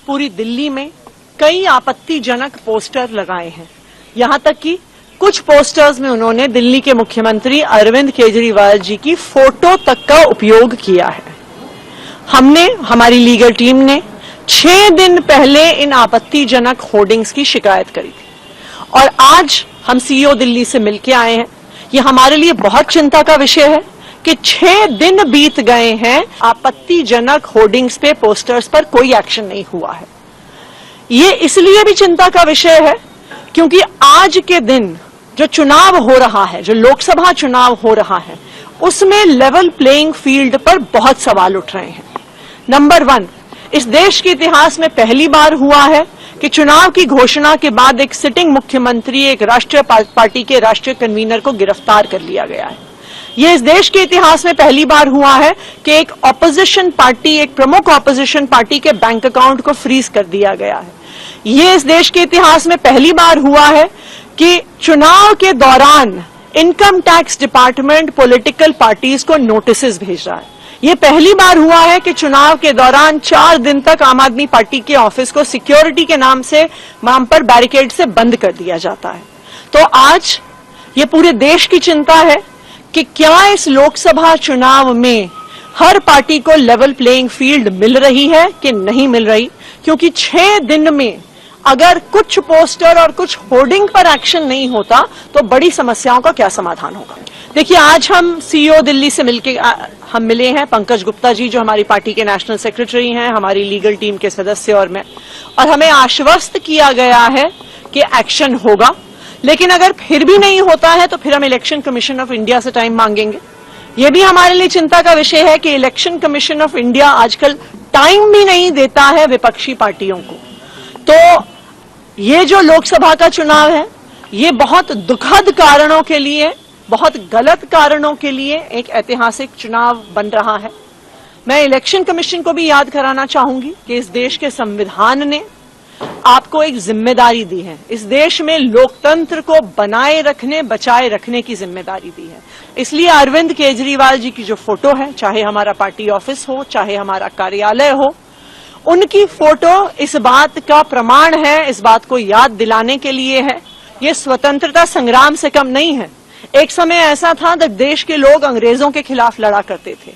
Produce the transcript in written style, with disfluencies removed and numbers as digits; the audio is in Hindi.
पूरी दिल्ली में कई आपत्तिजनक पोस्टर लगाए हैं। यहां तक कि कुछ पोस्टर्स में उन्होंने दिल्ली के मुख्यमंत्री अरविंद केजरीवाल जी की फोटो तक का उपयोग किया है। हमारी लीगल टीम ने 6 दिन पहले इन आपत्तिजनक होर्डिंग्स की शिकायत करी थी और आज हम सीईओ दिल्ली से मिलकर आए हैं। ये हमारे लिए बहुत चिंता का विषय है कि 6 दिन बीत गए हैं, आपत्तिजनक होर्डिंग्स पे, पोस्टर्स पर कोई एक्शन नहीं हुआ है। ये इसलिए भी चिंता का विषय है क्योंकि आज के दिन जो चुनाव हो रहा है, जो लोकसभा चुनाव हो रहा है, उसमें लेवल प्लेइंग फील्ड पर बहुत सवाल उठ रहे हैं। नंबर 1, इस देश के इतिहास में पहली बार हुआ है कि चुनाव की घोषणा के बाद एक सिटिंग मुख्यमंत्री, एक राष्ट्रीय पार्टी के राष्ट्रीय कन्वीनर को गिरफ्तार कर लिया गया है। यह इस देश के इतिहास में पहली बार हुआ है कि एक ऑपोजिशन पार्टी, एक प्रमुख ऑपोजिशन पार्टी के बैंक अकाउंट को फ्रीज कर दिया गया है। यह इस देश के इतिहास में पहली बार हुआ है कि चुनाव के दौरान income tax department political parties को नोटिसेस भेज रहा है। यह पहली बार हुआ है कि चुनाव के दौरान 4 दिन तक आम आदमी पार्टी के ऑफिस को सिक्योरिटी के नाम पर बैरिकेड से बंद कर दिया जाता है। तो आज ये पूरे देश की चिंता है कि क्या इस लोकसभा चुनाव में हर पार्टी को लेवल प्लेइंग फील्ड मिल रही है कि नहीं मिल रही, क्योंकि 6 दिन में अगर कुछ पोस्टर और कुछ होर्डिंग पर एक्शन नहीं होता तो बड़ी समस्याओं का क्या समाधान होगा। देखिए, आज हम सीईओ दिल्ली से हम मिले हैं, पंकज गुप्ता जी जो हमारी पार्टी के नेशनल सेक्रेटरी हैं, हमारी लीगल टीम के सदस्य और मैं, और हमें आश्वस्त किया गया है कि एक्शन होगा। लेकिन अगर फिर भी नहीं होता है तो फिर हम इलेक्शन कमीशन ऑफ इंडिया से टाइम मांगेंगे। यह भी हमारे लिए चिंता का विषय है कि इलेक्शन कमीशन ऑफ इंडिया आजकल टाइम भी नहीं देता है विपक्षी पार्टियों को। तो ये जो लोकसभा का चुनाव है, ये बहुत दुखद कारणों के लिए, बहुत गलत कारणों के लिए एक ऐतिहासिक चुनाव बन रहा है। मैं इलेक्शन कमीशन को भी याद कराना चाहूंगी कि इस देश के संविधान ने आपको एक जिम्मेदारी दी है। इस देश में लोकतंत्र को बनाए रखने, बचाए रखने की जिम्मेदारी दी है। इसलिए अरविंद केजरीवाल जी की जो फोटो है, चाहे हमारा पार्टी ऑफिस हो, चाहे हमारा कार्यालय हो, उनकी फोटो इस बात का प्रमाण है, इस बात को याद दिलाने के लिए है। ये स्वतंत्रता संग्राम से कम नहीं है। एक समय ऐसा था जब देश के लोग अंग्रेजों के खिलाफ लड़ा करते थे।